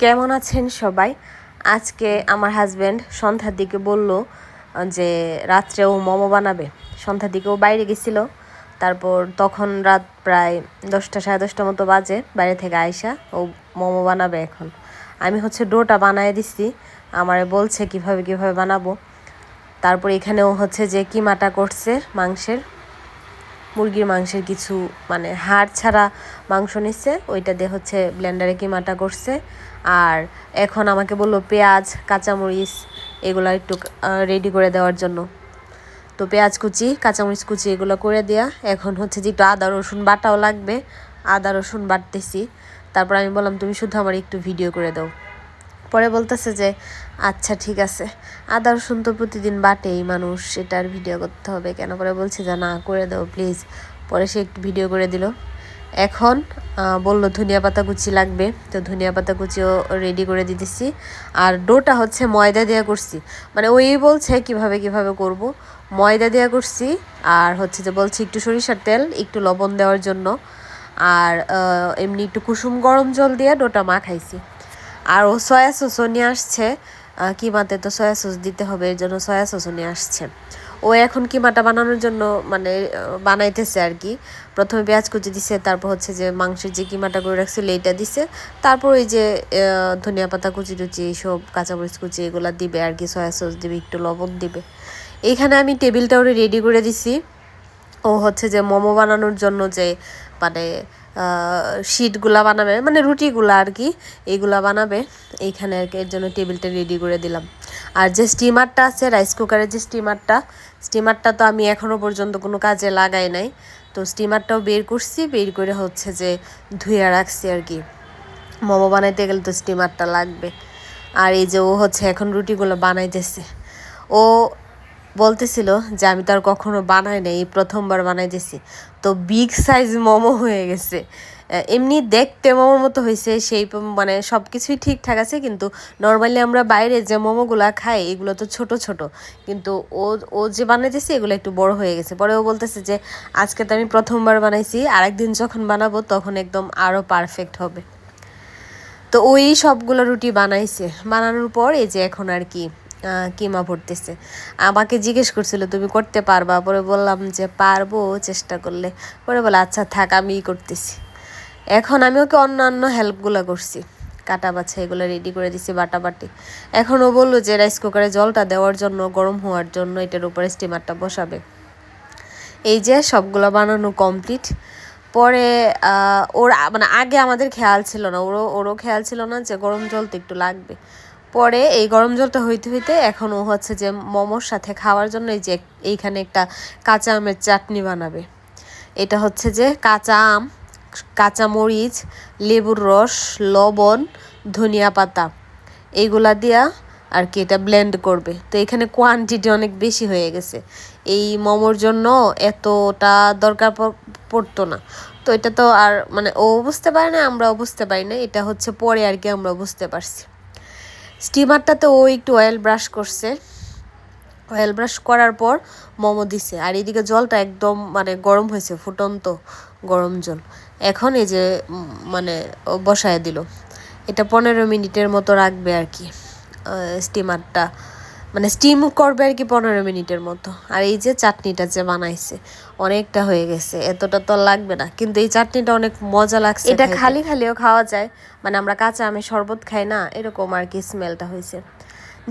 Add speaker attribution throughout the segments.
Speaker 1: কেমন আছেন সবাই? আজকে আমার হাজব্যান্ড সন্ধ্যার দিকে বলল যে রাত্রে ও মোমো বানাবে। সন্ধ্যার দিকে ও বাইরে গেছিল, তারপর তখন রাত প্রায় 10টা সাড়ে 10টার মতো বাজে। বাইরে থেকে আইসা ও মোমো বানাবে। এখন আমি ডোটা বানায় দিচ্ছি, আমারে বলছে কিভাবে কিভাবে বানাবো। তারপর এখানেও যে কিমাটা করছে মুরগির মাংসের কিছু মানে হাড় ছাড়া মাংস নিচ্ছে, ওইটা দিয়ে ব্লেন্ডারে কিমাটা করছে। আর এখন আমাকে বললো পেঁয়াজ কাঁচামরিচ এগুলো একটু রেডি করে দেওয়ার জন্য। তো পেঁয়াজ কুচি কাঁচামরিচ কুচি এগুলো করে দেয়া। এখন যে একটু আদা রসুন বাটাও লাগবে, আদা রসুন বাটতেছি। তারপর আমি বললাম তুমি শুধু আমার একটু ভিডিও করে দাও। পরে বলতেছে যে আচ্ছা ঠিক আছে, আদা রসুন তো প্রতিদিন বাটেই মানুষ, এটার ভিডিও করতে হবে কেন? পরে বলছে যে না করে দাও প্লিজ। পরে সে একটু ভিডিও করে দিল। এখন বললো ধনিয়া পাতা কুচি লাগবে, তো ধনিয়া পাতা কুচিও রেডি করে দিতেছি। আর ডোটা ময়দা দেওয়া করছি, মানে ওই বলছে কিভাবে কিভাবে করব। ময়দা দেওয়া করছি, আর যে বলছি একটু সরিষার তেল একটু লবণ দেওয়ার জন্য, আর এমনি একটু কুসুম গরম জল দিয়ে ডোটা মাখাইছি। আর ও সয়া সসও নিয়ে আসছে, কিমাতে তো সয়া সস দিতে হবে, এর জন্য সয়া সসও নিয়ে আসছে। ও এখন কিমাটা বানানোর জন্য মানে বানাইতেছে আর কি। প্রথমে পেঁয়াজ কুচি দিছে, তারপর যে মাংসের যে কিমাটা করে রাখছিল এইটা দিছে, তারপর ওই যে ধনিয়া পাতা কুচি টুচি এইসব কাঁচামরিচ কুচি এগুলো দিবে আর কি, সয়া সস দিবে, একটু লবণ দিবে। এইখানে আমি টেবিলটা ওরে রেডি করে দিছি। ও যে মোমো বানানোর জন্য যে মানে শিটগুলা বানাবে, মানে রুটিগুলা আর কি, এইগুলা বানাবে। এইখানে আর কি এর জন্য টেবিলটা রেডি করে দিলাম। আর যে স্টিমারটা আছে, রাইস কুকারের যে স্টিমারটা তো আমি এখনও পর্যন্ত কোনো কাজে লাগাই নাই। তো স্টিমারটাও বের করছি, বের করে যে ধুয়ে রাখছি আর কি। মোমো বানাইতে গেলে তো স্টিমারটা লাগবে। আর এই যে ও এখন রুটিগুলো বানাইতেছে। ও বলতেছিল যে আমি তো আর কখনো বানাই নাই, এই প্রথমবার বানাইতেছি। তো বিগ সাইজ মোমো হয়ে গেছে। এমনি দেখতে মোমোর মতো হয়েছে, সেই মানে সব কিছুই ঠিকঠাক আছে, কিন্তু নর্মালি আমরা বাইরে যে মোমোগুলা খাই এগুলো তো ছোট ছোট, কিন্তু ও ও যে বানাইতেছে এগুলো একটু বড় হয়ে গেছে। পরে ও বলতেছে যে আজকে তো আমি প্রথমবার বানাইছি, আরেকদিন যখন বানাবো তখন একদম আরও পারফেক্ট হবে। তো ওই সবগুলো রুটি বানাইছে, বানানোর পর এই যে এখন আর কি কিমা ভরতেছে। আমাকে জিজ্ঞেস করছিল তুমি করতে পারবা? পরে বললাম যে পারবো চেষ্টা করলে। পরে বলে আচ্ছা থাক আমিই করতেছি। এখন আমি ওকে অন্যান্য হেল্পগুলো করছি, কাটা বাছা এগুলো রেডি করে দিছি, বাটাবাটি। এখন ও বললো যে রাইস কুকারে জলটা দেওয়ার জন্য, গরম হওয়ার জন্য এটার উপরে স্টিমারটা বসাবে। এই যে সবগুলো বানানো কমপ্লিট। পরে ওর মানে আগে আমাদের খেয়াল ছিল না, ওরও খেয়াল ছিল না যে গরম জল তো একটু লাগবে। পরে এই গরম জলটা হইতে হইতে এখন ও যে মোমোর সাথে খাওয়ার জন্য এই যে এইখানে একটা কাঁচা আমের চাটনি বানাবে। এটা যে কাঁচা আম, কাঁচা মরিচ, লেবুর রস, লবণ, ধনিয়া পাতা এইগুলা দিয়া আর কি এটা ব্লেন্ড করবে। তো এখানে কোয়ান্টিটি অনেক বেশি হয়ে গেছে, এই মোমোর জন্য এতটা দরকার পড়তো না। তো এটা তো আর মানে ও বুঝতে পারে না, আমরাও বুঝতে পারি না, এটা পরে আর কি আমরা বুঝতে পারছি। স্টিমারটাতে ও একটু অয়েল ব্রাশ করছে, অয়েল ব্রাশ করার পর মোমো দিছে। আর এদিকে জলটা একদম মানে গরম হয়েছে, ফুটন্ত গরম জল। এখন এই যে মানে ও বসায় দিল। এটা 15 মিনিটের মতো রাখবে আর কি, স্টিমারটা মানে স্টিম করবে আর কি 15 মিনিটের মতো। আর এই যে চাটনিটা যে বানাইছে অনেকটা হয়ে গেছে, এতটা তো লাগবে না, কিন্তু এই চাটনিটা অনেক মজা লাগছে। এটা খালি খালিও খাওয়া যায়, মানে আমরা কাঁচা আমের শরবত খাই না, এরকম আর কি স্মেলটা হয়েছে।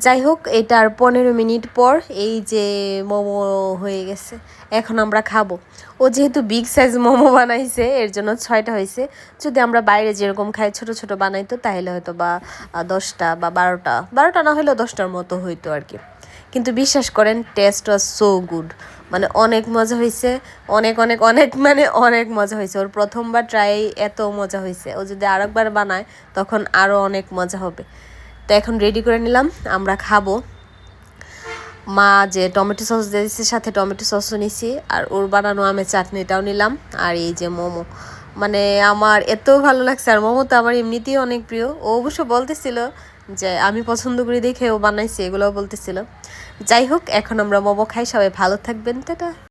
Speaker 1: যাই হোক, এটার 15 মিনিট পর এই যে মোমো হয়ে গেছে, এখন আমরা খাবো। ও যেহেতু বিগ সাইজ মোমো বানাইছে এর জন্য 6টা হয়েছে। যদি আমরা বাইরে যেরকম খাই ছোট ছোট বানাইতো তাহলে হয়তো বা 10টা বা 12টা না হলেও 10টার মতো হইতো আর কি। কিন্তু বিশ্বাস করেন টেস্ট ওয়াজ সো গুড, মানে অনেক মজা হয়েছে, অনেক অনেক অনেক মানে অনেক মজা হয়েছে। ওর প্রথমবার ট্রাই এত মজা হয়েছে, ও যদি আরেকবার বানায় তখন আরও অনেক মজা হবে। তো এখন রেডি করে নিলাম, আমরা খাবো। মা যে টমেটো সস দিয়ে দিচ্ছে, সাথে টমেটো সসও নিছি, আর ওর বানানো আমের চাটনিটাও নিলাম, আর এই যে মোমো। মানে আমার এত ভালো লাগছে, আর মোমো তো আমার এমনিতেই অনেক প্রিয়। ও অবশ্য বলতেছিল যে আমি পছন্দ করি দেখে ও বানাইছে, এগুলোও বলতেছিল। যাই হোক, এখন আমরা মোমো খাই, সবাই ভালো থাকবেন, টাটা।